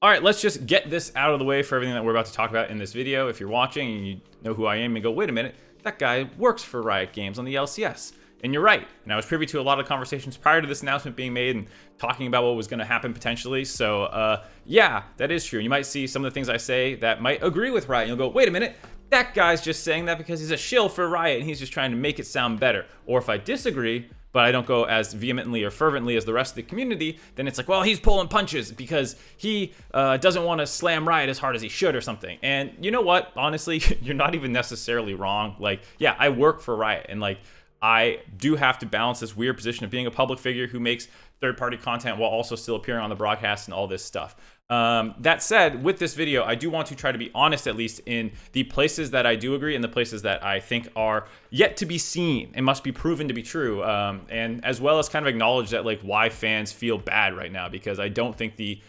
All right, let's just get this out of the way for everything that we're about to talk about in this video. If you're watching and you know who I am and go, wait a minute, that guy works for Riot Games on the LCS. And you're right. And I was privy to a lot of conversations prior to this announcement being made and talking about what was going to happen potentially. So yeah, that is true. You might see some of the things I say that might agree with Riot. You'll go, wait a minute, that guy's just saying that because he's a shill for Riot and he's just trying to make it sound better. Or if I disagree, but I don't go as vehemently or fervently as the rest of the community, then it's like, well, he's pulling punches because he doesn't want to slam Riot as hard as he should or something. And you know what? Honestly, you're not even necessarily wrong. Like, yeah, I work for Riot, and like, I do have to balance this weird position of being a public figure who makes third-party content while also still appearing on the broadcast and all this stuff. That said, with this video, I do want to try to be honest, at least in the places that I do agree and the places that I think are yet to be seen and must be proven to be true. And as well as kind of acknowledge that, like, why fans feel bad right now, because I don't think the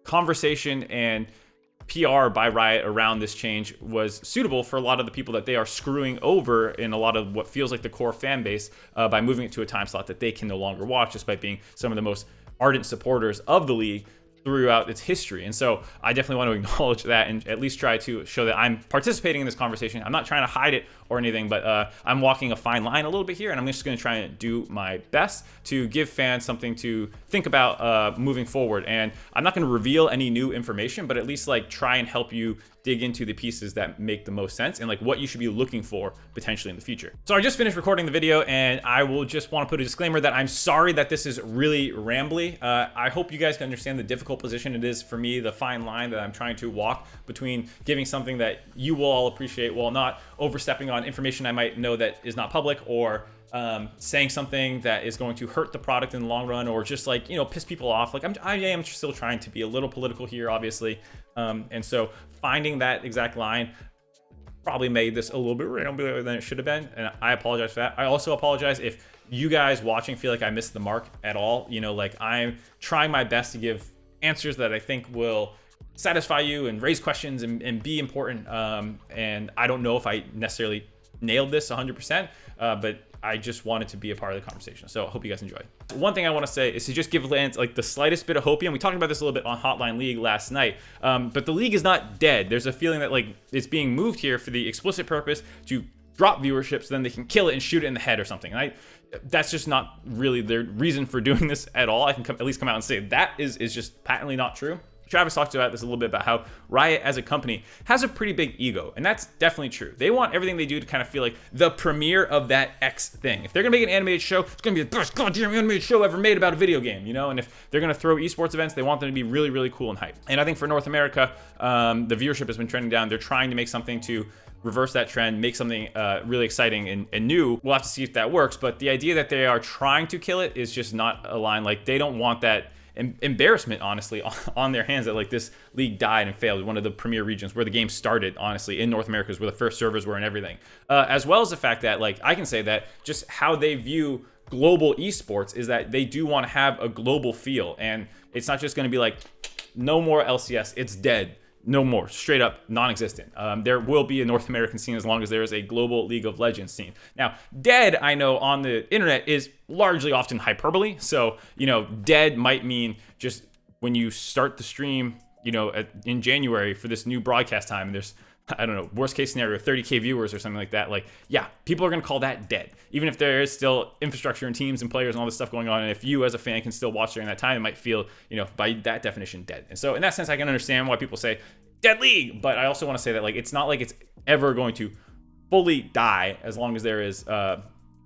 conversation and PR by Riot around this change was suitable for a lot of the people that they are screwing over in a lot of what feels like the core fan base by moving it to a time slot that they can no longer watch, despite being some of the most ardent supporters of the league throughout its history. And so I definitely want to acknowledge that and at least try to show that I'm participating in this conversation. I'm not trying to hide it or anything, but I'm walking a fine line a little bit here, and I'm just going to try and do my best to give fans something to think about moving forward. And I'm not going to reveal any new information, but at least like try and help you dig into the pieces that make the most sense and like what you should be looking for potentially in the future. So I just finished recording the video, and I will just want to put a disclaimer that I'm sorry that this is really rambly. I hope you guys can understand the difficult position it is for me, the fine line that I'm trying to walk between giving something that you will all appreciate while not overstepping on information I might know that is not public, or saying something that is going to hurt the product in the long run, or just like, you know, piss people off. Like I am still trying to be a little political here, obviously. And so finding that exact line probably made this a little bit ramblier than it should have been. And I apologize for that. I also apologize if you guys watching feel like I missed the mark at all. You know, like I'm trying my best to give answers that I think will satisfy you and raise questions and be important. And I don't know if I necessarily nailed this 100%, but I just wanted to be a part of the conversation. So I hope you guys enjoy. One thing I want to say is to just give Lance like the slightest bit of hope. And we talked about this a little bit on Hotline League last night, but the league is not dead. There's a feeling that like it's being moved here for the explicit purpose to drop viewership so then they can kill it and shoot it in the head or something. And that's just not really the reason for doing this at all. I can at least come out and say that is just patently not true. Travis talked about this a little bit about how Riot as a company has a pretty big ego, and that's definitely true. They want everything they do to kind of feel like the premiere of that X thing. If they're gonna make an animated show, it's gonna be the best goddamn animated show ever made about a video game, you know? And if they're gonna throw esports events, they want them to be really, really cool and hype. And I think for North America, the viewership has been trending down. They're trying to make something to reverse that trend, make something really exciting and new. We'll have to see if that works, but the idea that they are trying to kill it is just not aligned. Like, they don't want that embarrassment, honestly, on their hands that like this league died and failed. One of the premier regions where the game started, honestly, in North America, is where the first servers were and everything. As well as the fact that, like, I can say that just how they view global esports is that they do want to have a global feel, and it's not just going to be like, no more LCS, it's dead. No more, straight up non-existent. There will be a North American scene as long as there is a global League of Legends scene. Now, dead, I know on the internet is largely often hyperbole. So, you know, dead might mean just when you start the stream, you know, in January for this new broadcast time, and there's, I don't know, worst case scenario, 30K viewers or something like that. Like, yeah, people are going to call that dead. Even if there is still infrastructure and teams and players and all this stuff going on, and if you as a fan can still watch during that time, it might feel, you know, by that definition, dead. And so in that sense, I can understand why people say dead league, but I also want to say that, like, it's not like it's ever going to fully die as long as there is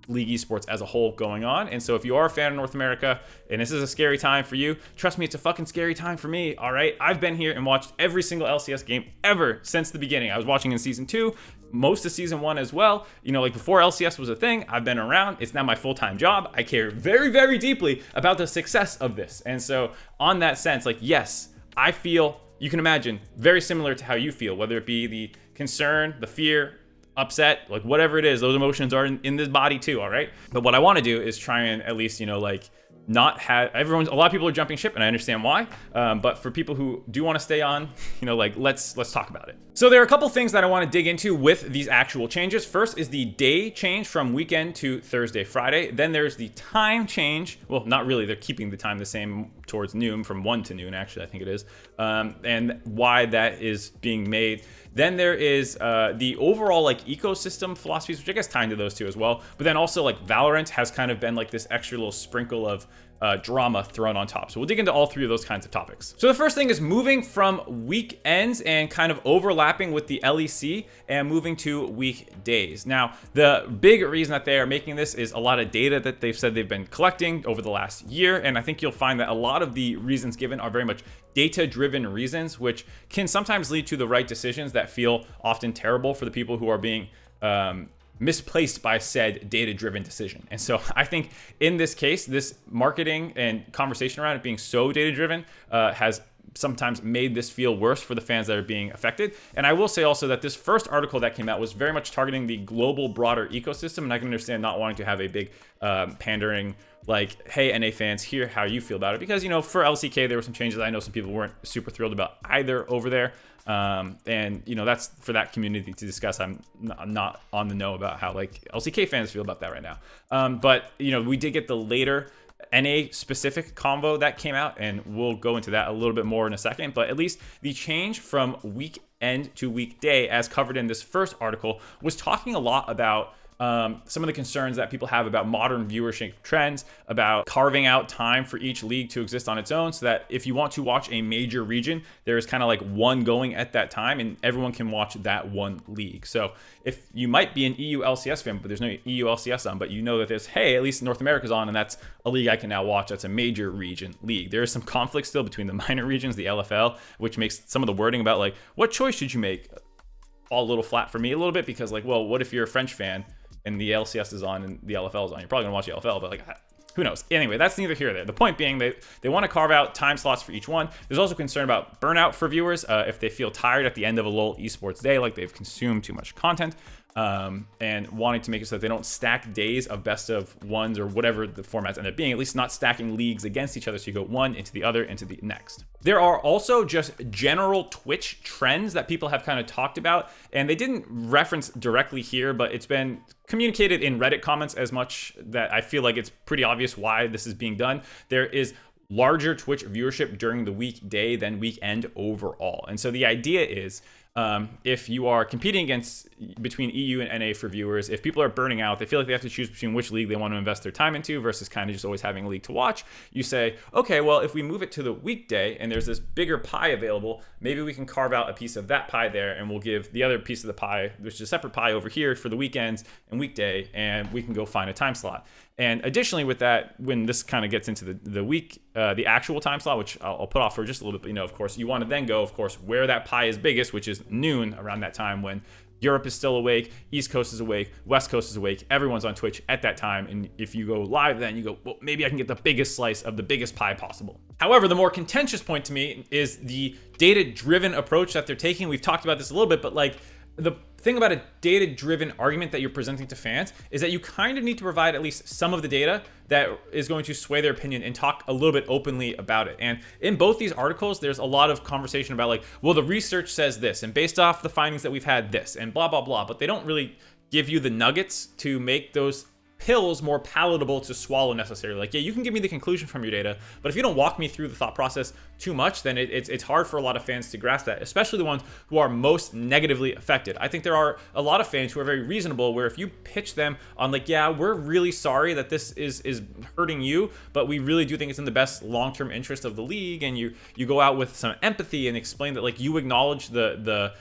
league esports as a whole going on. And so if you are a fan of North America and this is a scary time for you, trust me, it's a fucking scary time for me. All right, I've been here and watched every single LCS game ever since the beginning. I was watching in season 2, most of season 1 as well. You know, like, before LCS was a thing, I've been around. It's now my full-time job. I care very, very deeply about the success of this. And so on that sense, like, yes, I feel, you can imagine, very similar to how you feel, whether it be the concern, the fear, upset, like, whatever it is, those emotions are in this body too, all right? But what I want to do is try and at least, you know, like, not have everyone, a lot of people are jumping ship, and I understand why, but for people who do want to stay on, you know, like, let's talk about it. So there are a couple things that I want to dig into with these actual changes. First is the day change from weekend to Thursday, Friday. Then there's the time change. Well, not really, they're keeping the time the same towards noon, from 1 to noon, actually, I think it is, and why that is being made. Then there is the overall like ecosystem philosophies, which I guess tie into those two as well. But then also like Valorant has kind of been like this extra little sprinkle of drama thrown on top. So we'll dig into all three of those kinds of topics. So the first thing is moving from weekends and kind of overlapping with the LEC and moving to weekdays. Now, the big reason that they are making this is a lot of data that they've said they've been collecting over the last year. And I think you'll find that a lot of the reasons given are very much data-driven reasons, which can sometimes lead to the right decisions that feel often terrible for the people who are being misplaced by said data-driven decision. And so I think in this case, this marketing and conversation around it being so data-driven has sometimes made this feel worse for the fans that are being affected. And I will say also that this first article that came out was very much targeting the global broader ecosystem, and I can understand not wanting to have a big pandering like, hey, NA fans, here how you feel about it, because, you know, for LCK there were some changes I know some people weren't super thrilled about either over there, and you know, that's for that community to discuss. I'm not on the know about how like LCK fans feel about that right now, but you know, we did get the later NA specific convo that came out, and we'll go into that a little bit more in a second. But at least the change from weekend to weekday, as covered in this first article, was talking a lot about some of the concerns that people have about modern viewership trends, about carving out time for each league to exist on its own, so that if you want to watch a major region, there's kind of like one going at that time and everyone can watch that one league. So if you might be an EU LCS fan, but there's no EU LCS on, but you know that there's, hey, at least North America's on, and that's a league I can now watch. That's a major region league. There is some conflict still between the minor regions, the LFL, which makes some of the wording about like, what choice should you make, fall a little flat for me a little bit, because like, well, what if you're a French fan and the LCS is on and the LFL is on? You're probably gonna watch the LFL, but like, who knows? Anyway, that's neither here nor there. The point being, they want to carve out time slots for each one. There's also concern about burnout for viewers if they feel tired at the end of a LoL esports day, like they've consumed too much content, and wanting to make it so that they don't stack days of best of ones or whatever the formats end up being, at least not stacking leagues against each other, so you go one into the other into the next. There are also just general Twitch trends that people have kind of talked about, and they didn't reference directly here, but it's been communicated in Reddit comments as much that I feel like it's pretty obvious why this is being done. There is larger Twitch viewership during the weekday than weekend overall. And so the idea is, if you are competing between EU and NA for viewers, if people are burning out, they feel like they have to choose between which league they want to invest their time into versus kind of just always having a league to watch, you say, okay, well, if we move it to the weekday and there's this bigger pie available, maybe we can carve out a piece of that pie there, and we'll give the other piece of the pie, which is a separate pie over here for the weekends and weekday, and we can go find a time slot. And additionally with that, when this kind of gets into the actual time slot, which I'll put off for just a little bit, but you know, of course, you want to then go, of course, where that pie is biggest, which is noon, around that time when Europe is still awake, East Coast is awake, West Coast is awake, everyone's on Twitch at that time. And if you go live, then you go, well, maybe I can get the biggest slice of the biggest pie possible. However, the more contentious point to me is the data-driven approach that they're taking. We've talked about this a little bit, but like, the thing about a data-driven argument that you're presenting to fans is that you kind of need to provide at least some of the data that is going to sway their opinion and talk a little bit openly about it. And in both these articles, there's a lot of conversation about like, well, the research says this, and based off the findings that we've had this, and blah, blah, blah. But they don't really give you the nuggets to make those pills more palatable to swallow necessarily. Like, yeah, you can give me the conclusion from your data, but if you don't walk me through the thought process too much, then it's hard for a lot of fans to grasp that, especially the ones who are most negatively affected. I think there are a lot of fans who are very reasonable, where if you pitch them on like, yeah, we're really sorry that this is hurting you, but we really do think it's in the best long-term interest of the league, and you go out with some empathy and explain that like you acknowledge the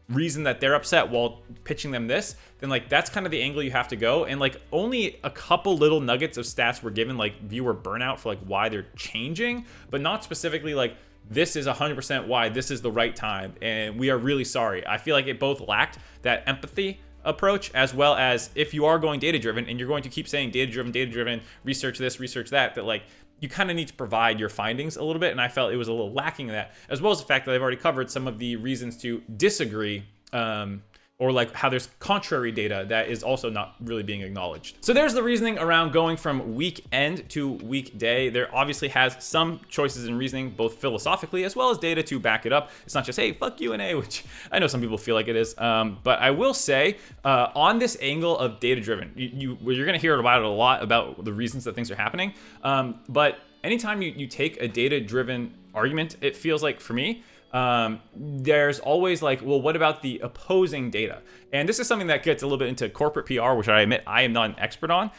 reason that they're upset while pitching them this, then like that's kind of the angle you have to go. And like only a couple little nuggets of stats were given, like viewer burnout for like why they're changing, but not specifically like this is 100% why this is the right time and we are really sorry. I feel like it both lacked that empathy approach, as well as if you are going data driven and you're going to keep saying data driven, research this, research that like you kind of need to provide your findings a little bit. And I felt it was a little lacking in that, as well as the fact that I've already covered some of the reasons to disagree, or like how there's contrary data that is also not really being acknowledged. So there's the reasoning around going from weekend to weekday. There obviously has some choices in reasoning, both philosophically as well as data to back it up. It's not just, hey, fuck you and A, which I know some people feel like it is. But I will say on this angle of data driven, you're gonna hear about it a lot, about the reasons that things are happening. But anytime you take a data-driven argument, it feels like for me, there's always like, well, what about the opposing data? And this is something that gets a little bit into corporate PR, which I admit I am not an expert on.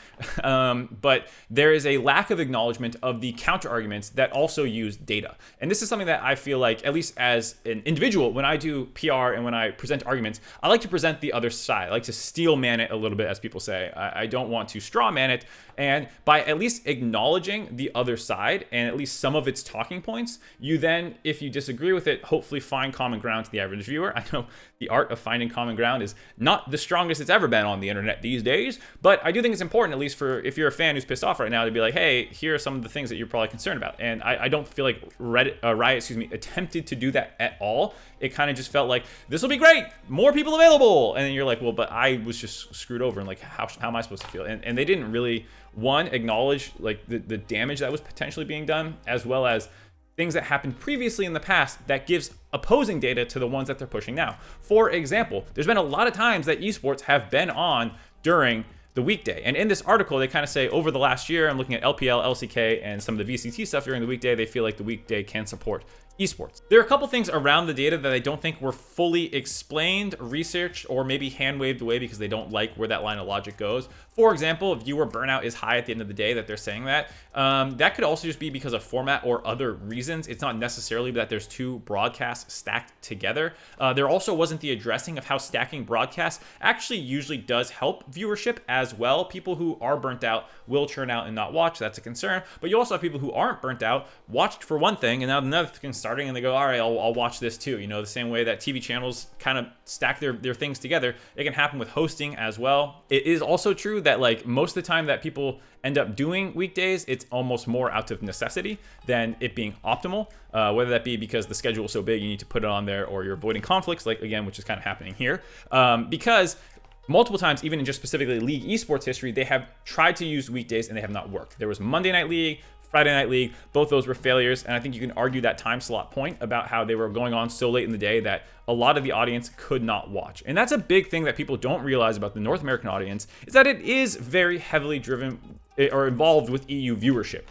But there is a lack of acknowledgement of the counter arguments that also use data. And this is something that I feel like, at least as an individual, when I do PR and when I present arguments, I like to present the other side. I like to steel man it a little bit, as people say. I don't want to straw man it. And by at least acknowledging the other side and at least some of its talking points, you then, if you disagree with it, hopefully find common ground to the average viewer. I know the art of finding common ground is not the strongest it's ever been on the internet these days, but I do think it's important, at least for if you're a fan who's pissed off right now, to be like, hey, here are some of the things that you're probably concerned about. And I don't feel like Riot attempted to do that at all. It kind of just felt like, this will be great, more people available. And then you're like, well, but I was just screwed over, and like, how am I supposed to feel? And they didn't really, one, acknowledge like the damage that was potentially being done, as well as things that happened previously in the past that gives opposing data to the ones that they're pushing now. For example, there's been a lot of times that esports have been on during the weekday. And in this article, they kind of say over the last year, I'm looking at LPL, LCK, and some of the VCT stuff during the weekday, they feel like the weekday can support esports. There are a couple things around the data that I don't think were fully explained, researched, or maybe hand waved away because they don't like where that line of logic goes. For example, viewer burnout is high at the end of the day, that they're saying that. That could also just be because of format or other reasons. It's not necessarily that there's two broadcasts stacked together. There also wasn't the addressing of how stacking broadcasts actually usually does help viewership as well. People who are burnt out will churn out and not watch. That's a concern. But you also have people who aren't burnt out, watched for one thing, and now another thing's starting, and they go, all right, I'll watch this too. You know, the same way that TV channels kind of stack their things together, it can happen with hosting as well. It is also true that like most of the time that people end up doing weekdays, it's almost more out of necessity than it being optimal, whether that be because the schedule is so big you need to put it on there, or you're avoiding conflicts, like again, which is kind of happening here, because multiple times, even in just specifically League esports history, they have tried to use weekdays and they have not worked. There was Monday Night League, Friday Night League, both those were failures, and I think you can argue that time slot point about how they were going on so late in the day that a lot of the audience could not watch. And that's a big thing that people don't realize about the North American audience, is that it is very heavily driven or involved with EU viewership.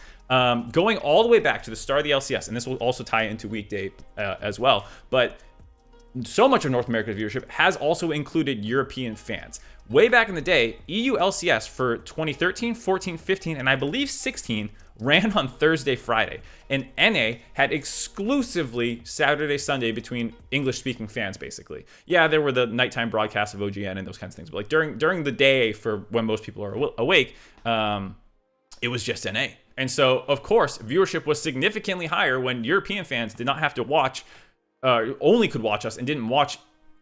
Going all the way back to the start of the LCS, and this will also tie into Weekday as well, but so much of North America's viewership has also included European fans. Way back in the day, EU LCS for 2013, 14, 15, and I believe 16 ran on Thursday, Friday, and NA had exclusively Saturday, Sunday between English-speaking fans, basically. Yeah, there were the nighttime broadcasts of OGN and those kinds of things, but like during the day for when most people are awake, it was just NA. And so, of course, viewership was significantly higher when European fans did not have to watch, only could watch us and didn't watch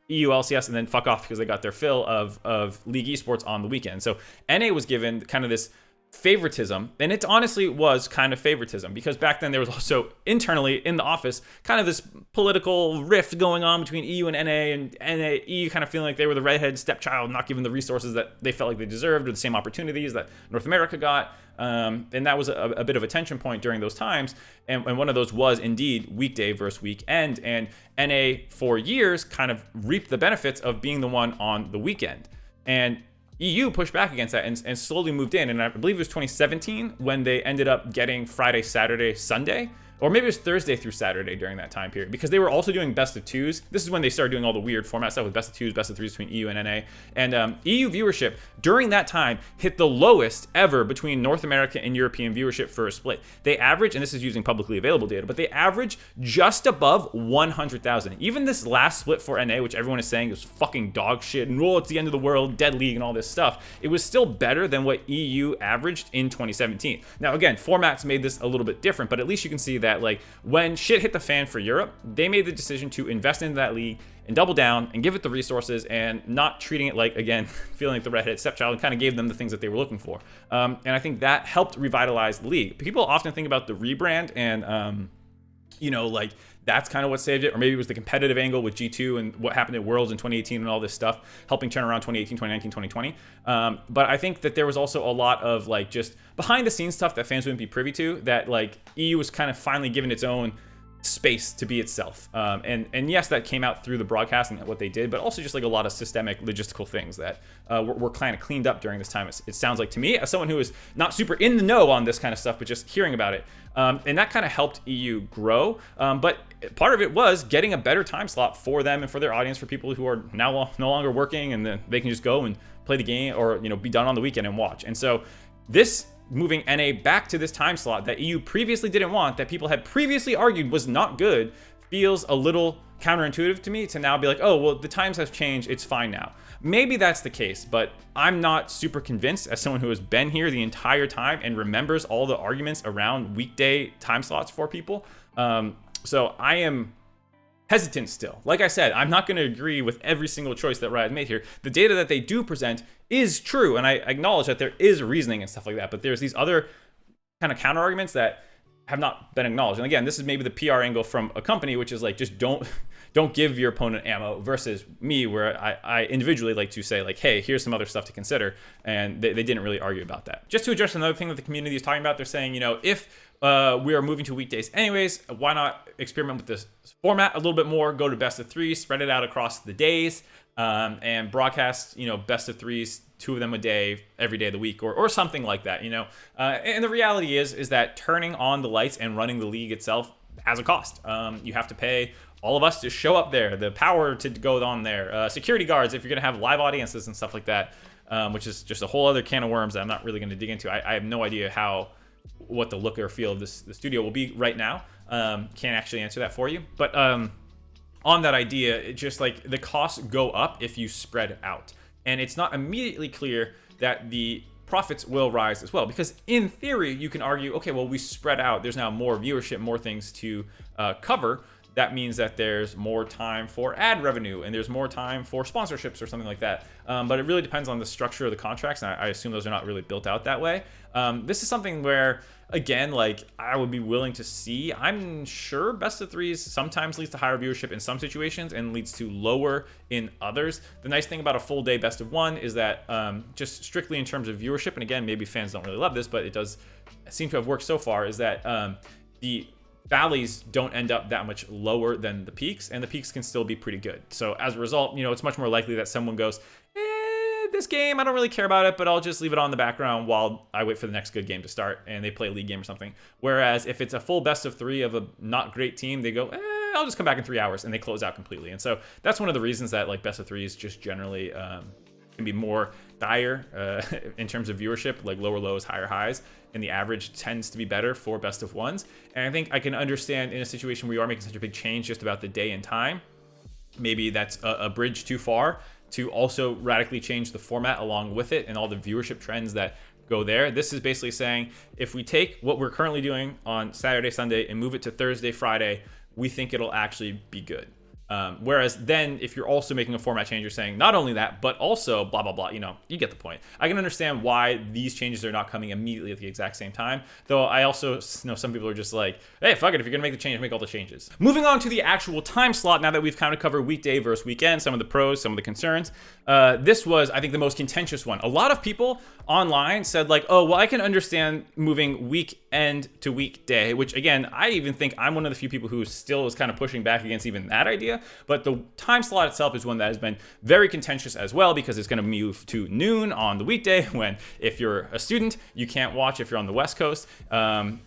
EU LCS and then fuck off because they got their fill of League esports on the weekend. So NA was given kind of this favoritism, and it honestly was kind of favoritism, because back then there was also internally in the office kind of this political rift going on between EU and NA, EU kind of feeling like they were the redheaded stepchild, not given the resources that they felt like they deserved or the same opportunities that North America got. And that was a bit of a tension point during those times. And one of those was indeed weekday versus weekend. And NA for years kind of reaped the benefits of being the one on the weekend. And EU pushed back against that and slowly moved in. And I believe it was 2017 when they ended up getting Friday, Saturday, Sunday. Or maybe it was Thursday through Saturday during that time period, because they were also doing best of twos. This is when they started doing all the weird format stuff with best of twos, best of threes between EU and NA. And EU viewership during that time hit the lowest ever between North America and European viewership for a split. They average, and this is using publicly available data, but they average just above 100,000. Even this last split for NA, which everyone is saying is fucking dog shit, and it's the end of the world, dead league, and all this stuff, it was still better than what EU averaged in 2017. Now, again, formats made this a little bit different, but at least you can see that like when shit hit the fan for Europe, they made the decision to invest into that league and double down and give it the resources and not treating it like, again, feeling like the redheaded stepchild, and kind of gave them the things that they were looking for. And I think that helped revitalize the league. People often think about the rebrand and, like that's kind of what saved it. Or maybe it was the competitive angle with G2 and what happened at Worlds in 2018 and all this stuff, helping turn around 2018, 2019, 2020. But I think that there was also a lot of like just behind the scenes stuff that fans wouldn't be privy to, that like EU was kind of finally given its own space to be itself. And yes, that came out through the broadcast and what they did, but also just like a lot of systemic logistical things that were kind of cleaned up during this time. It sounds like to me, as someone who is not super in the know on this kind of stuff, but just hearing about it. And that kind of helped EU grow. But part of it was getting a better time slot for them and for their audience, for people who are now no longer working, and then they can just go and play the game, or be done on the weekend and watch. And so this moving NA back to this time slot that EU previously didn't want, that people had previously argued was not good, feels a little counterintuitive to me, to now be like, oh, well, the times have changed, it's fine now. Maybe that's the case, but I'm not super convinced, as someone who has been here the entire time and remembers all the arguments around weekday time slots for people. So I am hesitant still. Like I said, I'm not going to agree with every single choice that Riot made here. The data that they do present is true, and I acknowledge that there is reasoning and stuff like that, but there's these other kind of counter arguments that have not been acknowledged. And again, this is maybe the PR angle from a company, which is like, just don't give your opponent ammo, versus me, where I individually like to say like, hey, here's some other stuff to consider. And they didn't really argue about that. Just to address another thing that the community is talking about, they're saying, if we are moving to weekdays anyways, why not experiment with this format a little bit more, go to best of three, spread it out across the days, and broadcast, best of threes, 2 of them a day, every day of the week, or something like that, And the reality is that turning on the lights and running the league itself has a cost. You have to pay all of us to show up there, the power to go on there, security guards if you're gonna have live audiences and stuff like that, which is just a whole other can of worms that I'm not really gonna dig into. I have no idea what the look or feel of the studio will be right now. Can't actually answer that for you, but on that idea, it just like the costs go up if you spread out, and it's not immediately clear that the profits will rise as well, because in theory you can argue, okay, well, we spread out, there's now more viewership, more things to cover. That means that there's more time for ad revenue, and there's more time for sponsorships or something like that. But it really depends on the structure of the contracts, and I assume those are not really built out that way. This is something where, again, like, I would be willing to see. I'm sure best of threes sometimes leads to higher viewership in some situations and leads to lower in others. The nice thing about a full day best of one is that just strictly in terms of viewership, and again, maybe fans don't really love this, but it does seem to have worked so far, is that the valleys don't end up that much lower than the peaks, and the peaks can still be pretty good. So as a result, it's much more likely that someone goes, this game, I don't really care about it, but I'll just leave it on the background while I wait for the next good game to start, and they play a league game or something. Whereas if it's a full best of three of a not great team, they go, I'll just come back in 3 hours, and they close out completely. And so that's one of the reasons that like best of threes just generally can be more dire in terms of viewership, like lower lows, higher highs, and the average tends to be better for best of ones. And I think I can understand in a situation where you are making such a big change just about the day and time, maybe that's a bridge too far to also radically change the format along with it and all the viewership trends that go there. This is basically saying, if we take what we're currently doing on Saturday, Sunday, and move it to Thursday, Friday, we think it'll actually be good. Whereas then if you're also making a format change, you're saying not only that, but also blah, blah, blah, you get the point. I can understand why these changes are not coming immediately at the exact same time, though I also know some people are just like, hey, fuck it, if you're gonna make the change, make all the changes. Moving on to the actual time slot, now that we've kind of covered weekday versus weekend, some of the pros, some of the concerns, this was, I think, the most contentious one. A lot of people online said like, oh, well, I can understand moving weekend to weekday, which again, I even think I'm one of the few people who still is kind of pushing back against even that idea. But the time slot itself is one that has been very contentious as well, because it's going to move to noon on the weekday, when if you're a student, you can't watch if you're on the West Coast.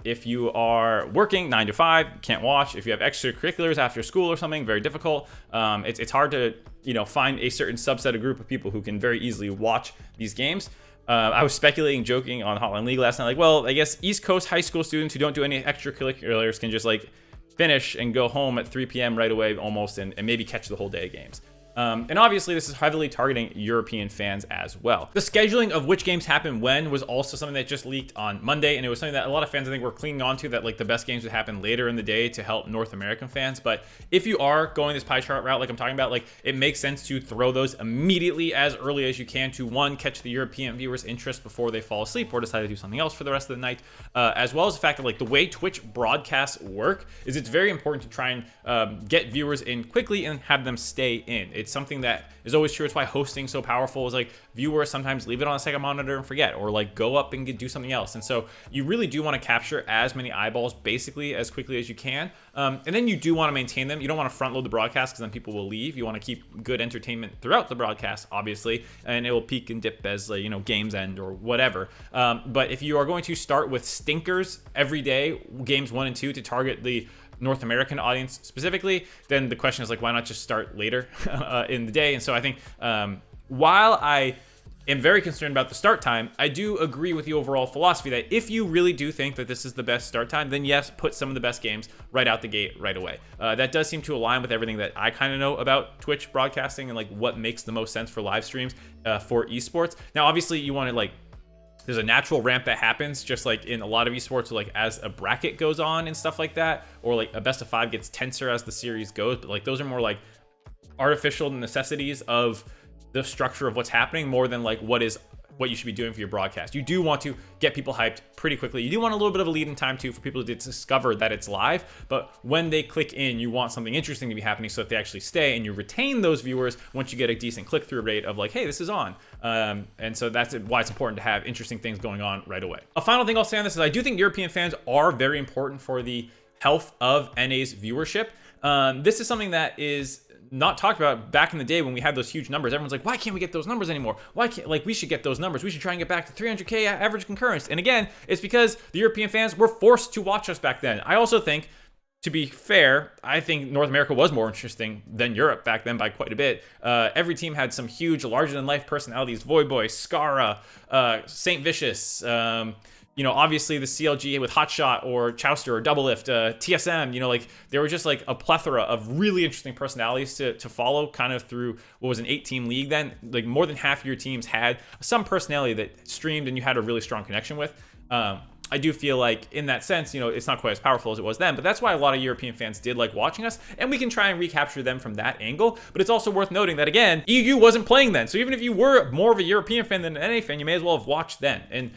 If you are working 9 to 5, can't watch. If you have extracurriculars after school or something, very difficult. It's hard to find a certain subset of group of people who can very easily watch these games. I was speculating, joking on Hotline League last night, like, well, I guess East Coast high school students who don't do any extracurriculars can just like finish and go home at 3 p.m. right away almost, and maybe catch the whole day of games. And obviously this is heavily targeting European fans as well. The scheduling of which games happen when was also something that just leaked on Monday, and it was something that a lot of fans I think were clinging on to, that like the best games would happen later in the day to help North American fans. But if you are going this pie chart route like I'm talking about, like it makes sense to throw those immediately as early as you can to, one, catch the European viewers' interest before they fall asleep or decide to do something else for the rest of the night, as well as the fact that like the way Twitch broadcasts work is it's very important to try and get viewers in quickly and have them stay in. It's something that is always true. It's why hosting so powerful is like viewers sometimes leave it on a second monitor and forget, or like go up and do something else. And so you really do want to capture as many eyeballs basically as quickly as you can. And then you do want to maintain them. You don't want to front load the broadcast because then people will leave. You want to keep good entertainment throughout the broadcast, obviously, and it will peak and dip as games end or whatever. But if you are going to start with stinkers every day, games 1 and 2, to target the North American audience specifically, then the question is like, why not just start later in the day? And so I think while I am very concerned about the start time, I do agree with the overall philosophy that if you really do think that this is the best start time, then yes, put some of the best games right out the gate right away. That does seem to align with everything that I kind of know about Twitch broadcasting and like what makes the most sense for live streams for esports. Now, obviously, you want to there's a natural ramp that happens just like in a lot of esports, like as a bracket goes on and stuff like that, or like a best of 5 gets tenser as the series goes. But like those are more like artificial necessities of the structure of what's happening more than like what you should be doing for your broadcast. You do want to get people hyped pretty quickly. You do want a little bit of a lead in time too for people to discover that it's live, but when they click in, you want something interesting to be happening so that they actually stay and you retain those viewers once you get a decent click-through rate of like, hey, this is on. And so that's why it's important to have interesting things going on right away. A final thing I'll say on this is I do think European fans are very important for the health of NA's viewership. This is something that is not talked about back in the day when we had those huge numbers. Everyone's like, why can't we get those numbers anymore? Why can't, we should get those numbers. We should try and get back to 300K average concurrence. And again, it's because the European fans were forced to watch us back then. I also think, to be fair, I think North America was more interesting than Europe back then by quite a bit. Every team had some huge, larger-than-life personalities. Voyboy, Scara, Saint Vicious, obviously the CLG with Hotshot or Chowster or Doublelift, TSM, there were just like a plethora of really interesting personalities to follow kind of through what was an 8-team league then. Like more than half of your teams had some personality that streamed and you had a really strong connection with. I do feel like in that sense, it's not quite as powerful as it was then, but that's why a lot of European fans did like watching us, and we can try and recapture them from that angle. But it's also worth noting that, again, EU wasn't playing then. So even if you were more of a European fan than an NA fan, you may as well have watched then. And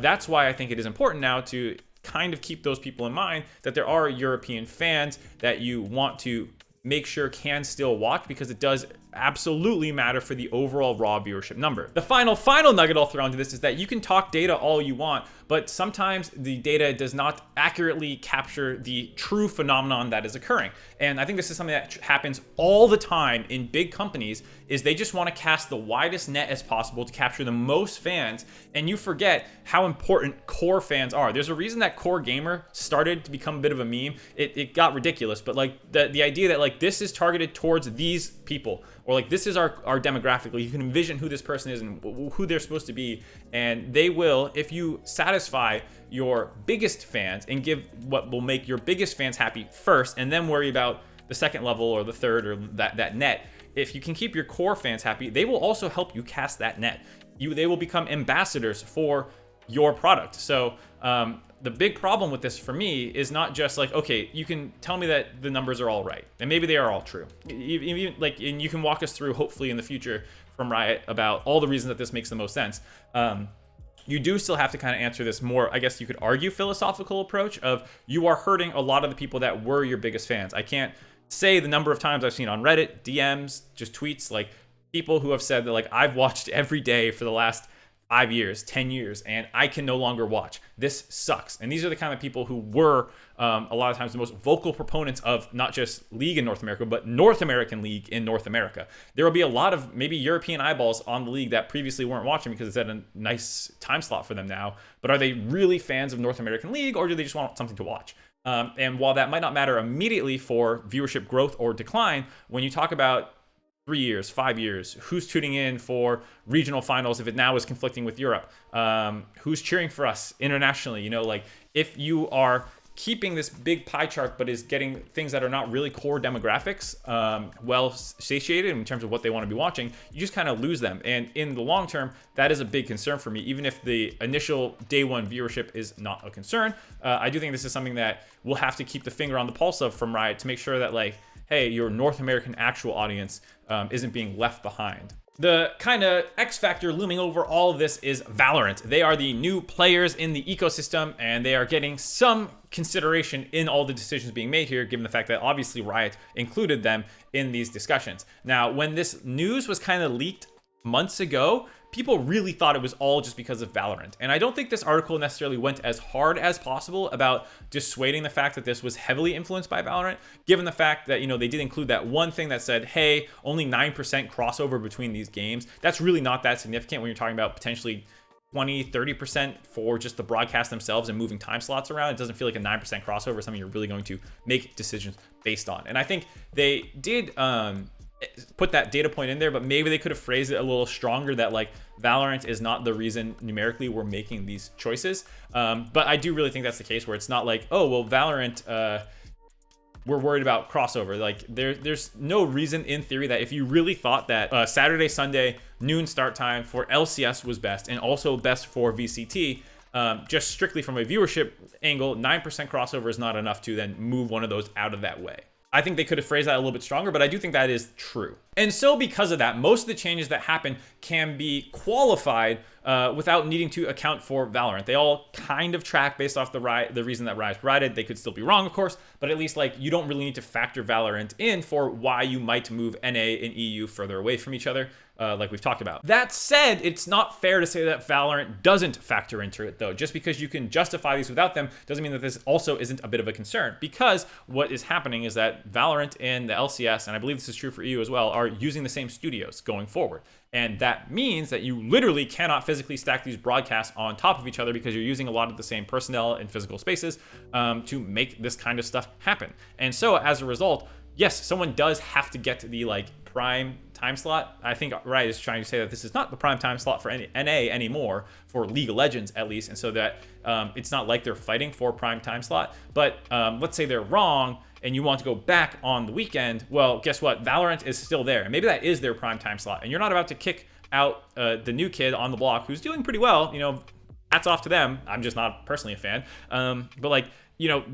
that's why I think it is important now to kind of keep those people in mind, that there are European fans that you want to make sure can still watch, because it does absolutely matter for the overall raw viewership number. The final nugget I'll throw into this is that you can talk data all you want, but sometimes the data does not accurately capture the true phenomenon that is occurring. And I think this is something that happens all the time in big companies, is they just want to cast the widest net as possible to capture the most fans, and you forget how important core fans are. There's a reason that core gamer started to become a bit of a meme. It got ridiculous, but like the idea that like this is targeted towards these people, or like this is our demographic. Like you can envision who this person is and who they're supposed to be, and they will, if you satisfy your biggest fans and give what will make your biggest fans happy first, and then worry about the second level or the third or that net. If you can keep your core fans happy, they will also help you cast that net. They will become ambassadors for your product. So the big problem with this for me is not just like, okay, you can tell me that the numbers are all right, and maybe they are all true. Even like, and you can walk us through, hopefully in the future from Riot, about all the reasons that this makes the most sense. You do still have to kind of answer this more, I guess you could argue, philosophical approach of you are hurting a lot of the people that were your biggest fans. I can't say the number of times I've seen on Reddit, DMs, just tweets, like people who have said that like, I've watched every day for the last 5 years, 10 years, and I can no longer watch. This sucks. And these are the kind of people who were a lot of times the most vocal proponents of not just League in North America, but North American League in North America. There will be a lot of maybe European eyeballs on the league that previously weren't watching because it's at a nice time slot for them now. But are they really fans of North American League, or do they just want something to watch? And while that might not matter immediately for viewership growth or decline, when you talk about 3 years, 5 years, who's tuning in for regional finals if it now is conflicting with Europe, who's cheering for us internationally, like if you are keeping this big pie chart but is getting things that are not really core demographics well satiated in terms of what they want to be watching, you just kind of lose them. And in the long term, that is a big concern for me, even if the initial day one viewership is not a concern. I do think this is something that we'll have to keep the finger on the pulse of from Riot to make sure that, like, hey, your North American actual audience isn't being left behind. The kind of X factor looming over all of this is Valorant. They are the new players in the ecosystem, and they are getting some consideration in all the decisions being made here, given the fact that obviously Riot included them in these discussions. Now, when this news was kind of leaked months ago, people really thought it was all just because of Valorant. And I don't think this article necessarily went as hard as possible about dissuading the fact that this was heavily influenced by Valorant, given the fact that, they did include that one thing that said, hey, only 9% crossover between these games. That's really not that significant when you're talking about potentially 20-30% for just the broadcast themselves and moving time slots around. It doesn't feel like a 9% crossover is something you're really going to make decisions based on. And I think they did put that data point in there, but maybe they could have phrased it a little stronger that like Valorant is not the reason numerically we're making these choices. But I do really think that's the case, where it's not like, oh, well, Valorant, we're worried about crossover. Like there's no reason in theory that if you really thought that Saturday, Sunday, noon start time for LCS was best and also best for VCT, just strictly from a viewership angle, 9% crossover is not enough to then move one of those out of that way. I think they could have phrased that a little bit stronger, but I do think that is true. And so because of that, most of the changes that happen can be qualified without needing to account for Valorant. They all kind of track based off the reason that Riot provided. They could still be wrong, of course, but at least like you don't really need to factor Valorant in for why you might move NA and EU further away from each other, like we've talked about. That said, it's not fair to say that Valorant doesn't factor into it, though. Just because you can justify these without them doesn't mean that this also isn't a bit of a concern, because what is happening is that Valorant and the LCS, and I believe this is true for EU as well, are using the same studios going forward. And that means that you literally cannot physically stack these broadcasts on top of each other, because you're using a lot of the same personnel and physical spaces to make this kind of stuff happen. And so as a result, yes, someone does have to get to the like prime time slot. I think Riot is trying to say that this is not the prime time slot for any NA anymore, for League of Legends at least, and so that it's not like they're fighting for prime time slot. But let's say they're wrong and you want to go back on the weekend, well, guess what? Valorant is still there. And maybe that is their prime time slot. And you're not about to kick out the new kid on the block who's doing pretty well. Hats off to them. I'm just not personally a fan. But like,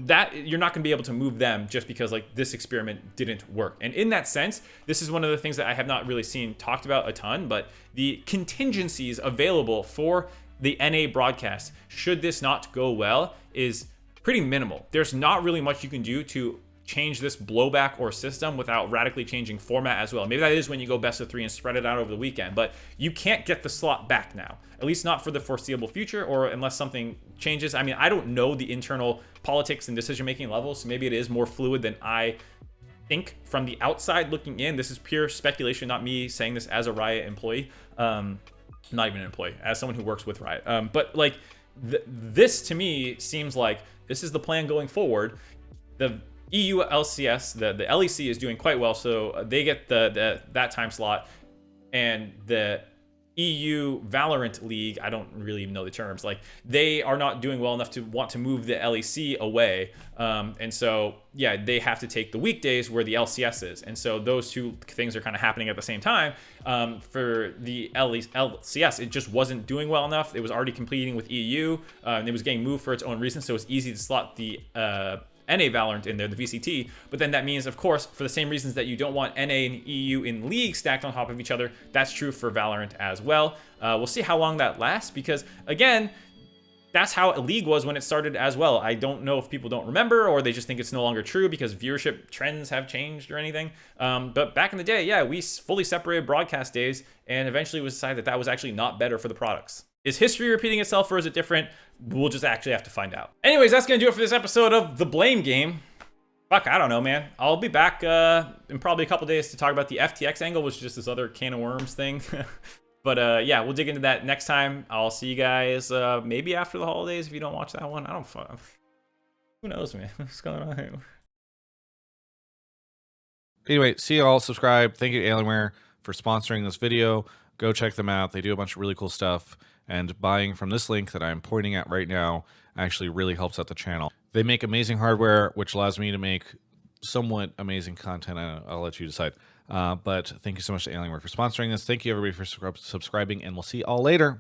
that you're not going to be able to move them just because like this experiment didn't work. And in that sense, this is one of the things that I have not really seen talked about a ton, but the contingencies available for the NA broadcast, should this not go well, is pretty minimal. There's not really much you can do to change this blowback or system without radically changing format as well. Maybe that is when you go best of 3 and spread it out over the weekend, but you can't get the slot back now, at least not for the foreseeable future, or unless something changes. I mean, I don't know the internal politics and decision-making levels, so maybe it is more fluid than I think from the outside looking in. This is pure speculation, not me saying this as a Riot employee, not even an employee, as someone who works with Riot. But like this to me seems like this is the plan going forward. The EU LCS, the LEC is doing quite well, so they get that time slot, and the EU Valorant League, I don't really even know the terms, like they are not doing well enough to want to move the LEC away, and so yeah, they have to take the weekdays where the LCS is, and so those two things are kind of happening at the same time. For the LCS, it just wasn't doing well enough. It was already competing with EU, and it was getting moved for its own reasons, so it's easy to slot the NA Valorant in there, the VCT, but then that means, of course, for the same reasons that you don't want NA and EU in League stacked on top of each other, that's true for Valorant as well. We'll see how long that lasts, because again, that's how League was when it started as well. I don't know if people don't remember, or they just think it's no longer true because viewership trends have changed or anything. But back in the day, yeah, we fully separated broadcast days, and eventually it was decided that that was actually not better for the products. Is history repeating itself, or is it different? We'll just actually have to find out. Anyways, that's going to do it for this episode of The Blame Game. Fuck, I don't know, man. I'll be back in probably a couple days to talk about the FTX angle, which is just this other can of worms thing. But yeah, we'll dig into that next time. I'll see you guys maybe after the holidays if you don't watch that one. I don't fuck. Who knows, man? What's going on here? Anyway, see you all. Subscribe. Thank you to Alienware for sponsoring this video. Go check them out. They do a bunch of really cool stuff. And buying from this link that I'm pointing at right now actually really helps out the channel. They make amazing hardware, which allows me to make somewhat amazing content. I'll let you decide. But thank you so much to Alienware for sponsoring this. Thank you, everybody, for subscribing, and we'll see you all later.